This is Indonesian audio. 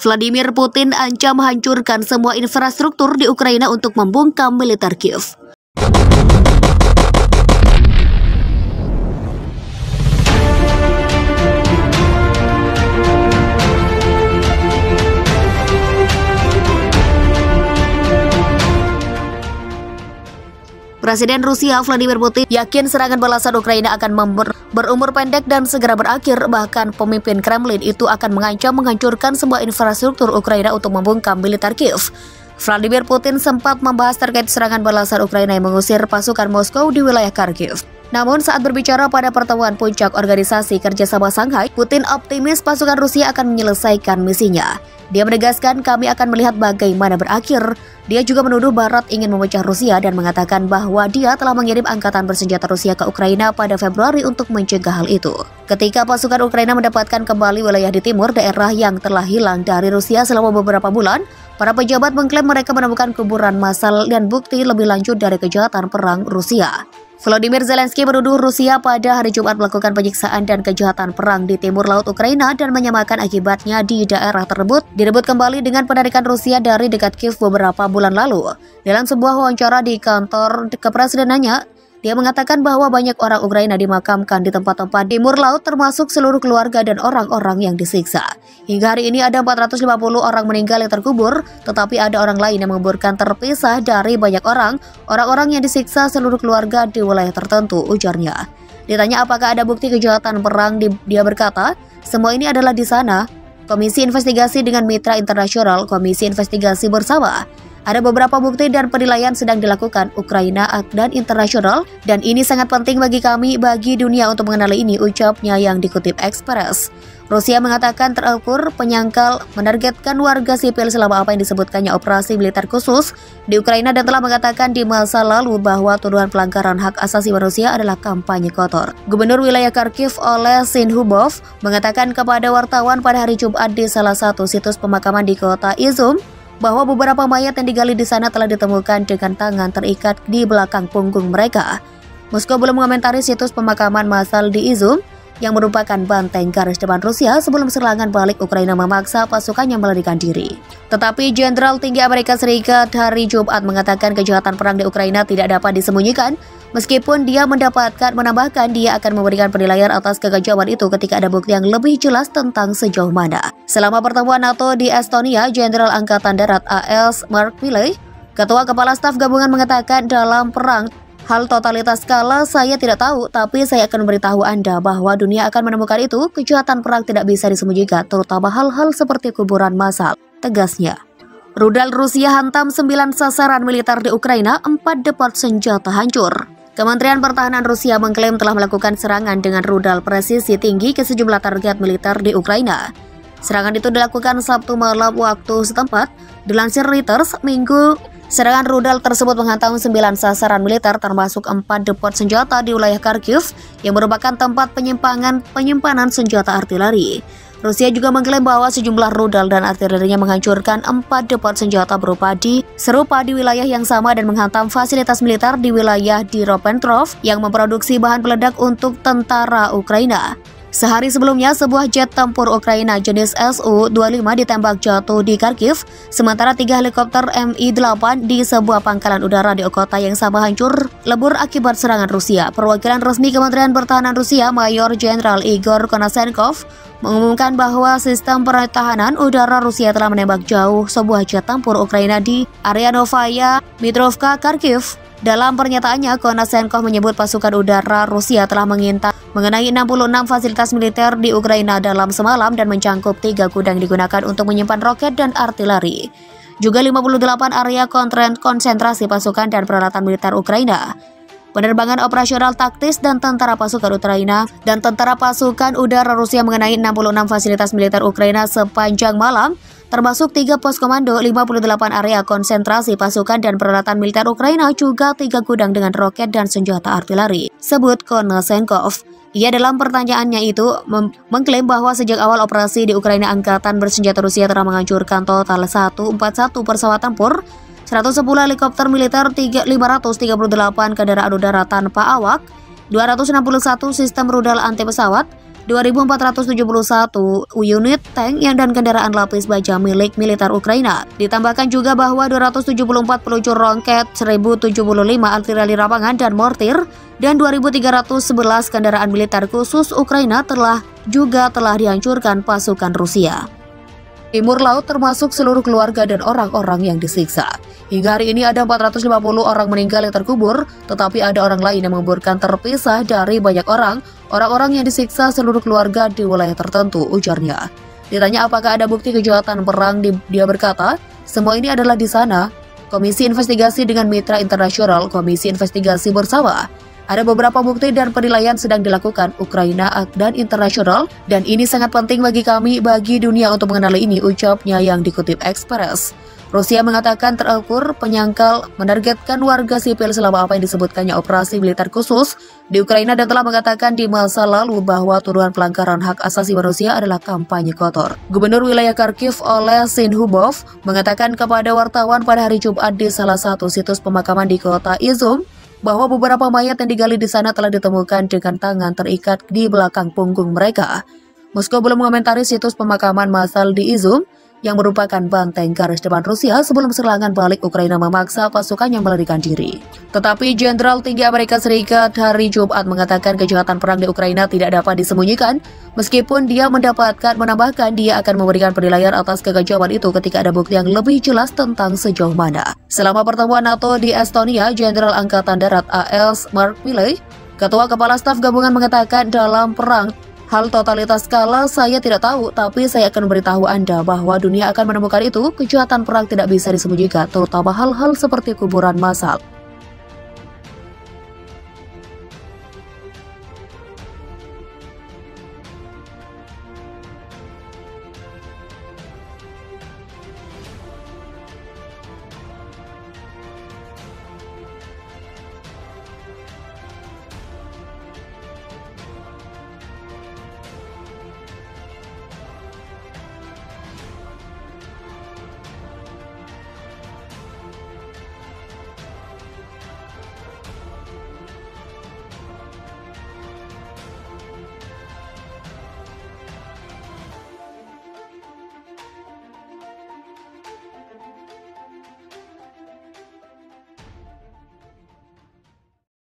Vladimir Putin ancam hancurkan semua infrastruktur di Ukraina untuk membungkam militer Kiev. Presiden Rusia Vladimir Putin yakin serangan balasan Ukraina akan berumur pendek dan segera berakhir. Bahkan pemimpin Kremlin itu akan mengancam menghancurkan semua infrastruktur Ukraina untuk membungkam militer Kiev. Vladimir Putin sempat membahas terkait serangan balasan Ukraina yang mengusir pasukan Moskow di wilayah Kharkiv. Namun saat berbicara pada pertemuan puncak Organisasi Kerjasama Shanghai, Putin optimis pasukan Rusia akan menyelesaikan misinya. Dia menegaskan, kami akan melihat bagaimana berakhir. Dia juga menuduh Barat ingin memecah Rusia dan mengatakan bahwa dia telah mengirim angkatan bersenjata Rusia ke Ukraina pada Februari untuk mencegah hal itu. Ketika pasukan Ukraina mendapatkan kembali wilayah di timur, daerah yang telah hilang dari Rusia selama beberapa bulan, para pejabat mengklaim mereka menemukan kuburan massal dan bukti lebih lanjut dari kejahatan perang Rusia. Volodymyr Zelensky menuduh Rusia pada hari Jumat melakukan penyiksaan dan kejahatan perang di timur laut Ukraina dan menyamakan akibatnya di daerah tersebut direbut kembali dengan penarikan Rusia dari dekat Kiev beberapa bulan lalu. Dalam sebuah wawancara di kantor kepresidenannya, dia mengatakan bahwa banyak orang Ukraina dimakamkan di tempat-tempat timur laut termasuk seluruh keluarga dan orang-orang yang disiksa. Hingga hari ini ada 450 orang meninggal yang terkubur, tetapi ada orang lain yang menguburkan terpisah dari banyak orang-orang yang disiksa seluruh keluarga di wilayah tertentu, ujarnya. Ditanya apakah ada bukti kejahatan perang, dia berkata, semua ini adalah di sana. Komisi investigasi dengan mitra internasional, komisi investigasi bersama. Ada beberapa bukti dan penilaian sedang dilakukan Ukraina dan internasional, dan ini sangat penting bagi kami, bagi dunia untuk mengenali ini, ucapnya yang dikutip Express. Rusia mengatakan terukur penyangkal menargetkan warga sipil selama apa yang disebutkannya operasi militer khusus di Ukraina dan telah mengatakan di masa lalu bahwa tuduhan pelanggaran hak asasi manusia adalah kampanye kotor. Gubernur wilayah Kharkiv Oleh Sinhubov mengatakan kepada wartawan pada hari Jumat di salah satu situs pemakaman di kota Izum bahwa beberapa mayat yang digali di sana telah ditemukan dengan tangan terikat di belakang punggung mereka. Moskow belum mengomentari situs pemakaman massal di Izum yang merupakan banteng garis depan Rusia sebelum serangan balik Ukraina memaksa pasukannya melarikan diri. Tetapi Jenderal Tinggi Amerika Serikat hari Jumat mengatakan kejahatan perang di Ukraina tidak dapat disembunyikan, meskipun dia menambahkan dia akan memberikan penilaian atas kekacauan itu ketika ada bukti yang lebih jelas tentang sejauh mana. Selama pertemuan NATO di Estonia, Jenderal Angkatan Darat AS Mark Milley, Ketua Kepala Staf Gabungan mengatakan dalam perang hal totalitas skala saya tidak tahu, tapi saya akan memberitahu Anda bahwa dunia akan menemukan itu. Kejahatan perang tidak bisa disembunyikan, terutama hal-hal seperti kuburan massal, tegasnya. Rudal Rusia hantam 9 sasaran militer di Ukraina, 4 depot senjata hancur. Kementerian Pertahanan Rusia mengklaim telah melakukan serangan dengan rudal presisi tinggi ke sejumlah target militer di Ukraina. Serangan itu dilakukan Sabtu malam waktu setempat. Dilansir Reuters, Minggu, serangan rudal tersebut menghantam 9 sasaran militer termasuk 4 depot senjata di wilayah Kharkiv yang merupakan tempat penyimpanan senjata artileri. Rusia juga mengklaim bahwa sejumlah rudal dan artilerinya menghancurkan 4 depot senjata serupa di wilayah yang sama dan menghantam fasilitas militer di wilayah di Dnipropetrovsk yang memproduksi bahan peledak untuk tentara Ukraina. Sehari sebelumnya, sebuah jet tempur Ukraina jenis Su-25 ditembak jatuh di Kharkiv, sementara 3 helikopter Mi-8 di sebuah pangkalan udara di kota yang sama hancur lebur akibat serangan Rusia. Perwakilan resmi Kementerian Pertahanan Rusia, Mayor Jenderal Igor Konashenkov, mengumumkan bahwa sistem pertahanan udara Rusia telah menembak jauh sebuah jet tempur Ukraina di area Novaya Mitrovka, Kharkiv. Dalam pernyataannya, Konashenkov menyebut pasukan udara Rusia telah mengintai mengenai 66 fasilitas militer di Ukraina dalam semalam dan mencangkup 3 gudang digunakan untuk menyimpan roket dan artileri. Juga 58 area konsentrasi pasukan dan peralatan militer Ukraina. Penerbangan operasional taktis dan tentara pasukan Ukraina dan tentara pasukan udara Rusia mengenai 66 fasilitas militer Ukraina sepanjang malam, termasuk 3 pos komando, 58 area konsentrasi pasukan dan peralatan militer Ukraina, juga 3 gudang dengan roket dan senjata artileri, sebut Konashenkov. Ia dalam pertanyaannya itu mengklaim bahwa sejak awal operasi di Ukraina, angkatan bersenjata Rusia telah menghancurkan total 141 pesawat tempur, 110 helikopter militer, 538 kendaraan udara tanpa awak, 261 sistem rudal anti pesawat, 2.471 unit tank dan kendaraan lapis baja milik militer Ukraina. Ditambahkan juga bahwa 274 peluncur roket, 1.075 artileri lapangan dan mortir, dan 2.311 kendaraan militer khusus Ukraina telah dihancurkan pasukan Rusia. Timur Laut termasuk seluruh keluarga dan orang-orang yang disiksa. Hingga hari ini ada 450 orang meninggal yang terkubur, tetapi ada orang lain yang menguburkan terpisah dari banyak orang-orang yang disiksa seluruh keluarga di wilayah tertentu, ujarnya. Ditanya apakah ada bukti kejahatan perang, dia berkata, semua ini adalah di sana. Komisi investigasi dengan mitra internasional, komisi investigasi bersama. Ada beberapa bukti dan penilaian sedang dilakukan Ukraina dan internasional, dan ini sangat penting bagi kami, bagi dunia untuk mengenali ini, ucapnya yang dikutip Express. Rusia mengatakan terukur penyangkal menargetkan warga sipil selama apa yang disebutkannya operasi militer khusus di Ukraina dan telah mengatakan di masa lalu bahwa tuduhan pelanggaran hak asasi manusia adalah kampanye kotor. Gubernur wilayah Kharkiv Oleh Sinhubov mengatakan kepada wartawan pada hari Jumat di salah satu situs pemakaman di kota Izum bahwa beberapa mayat yang digali di sana telah ditemukan dengan tangan terikat di belakang punggung mereka. Moskow belum mengomentari situs pemakaman massal di Izum yang merupakan banteng garis depan Rusia sebelum serangan balik Ukraina memaksa pasukannya melarikan diri. Tetapi Jenderal Tinggi Amerika Serikat hari Jumat mengatakan kejahatan perang di Ukraina tidak dapat disembunyikan, meskipun dia menambahkan dia akan memberikan penilaian atas kekacauan itu ketika ada bukti yang lebih jelas tentang sejauh mana. Selama pertemuan NATO di Estonia, Jenderal Angkatan Darat AS Mark Milley, Ketua Kepala Staf Gabungan mengatakan dalam perang hal totalitas skala saya tidak tahu, tapi saya akan memberitahu Anda bahwa dunia akan menemukan itu. Kejahatan perang tidak bisa disembunyikan, terutama hal-hal seperti kuburan massal.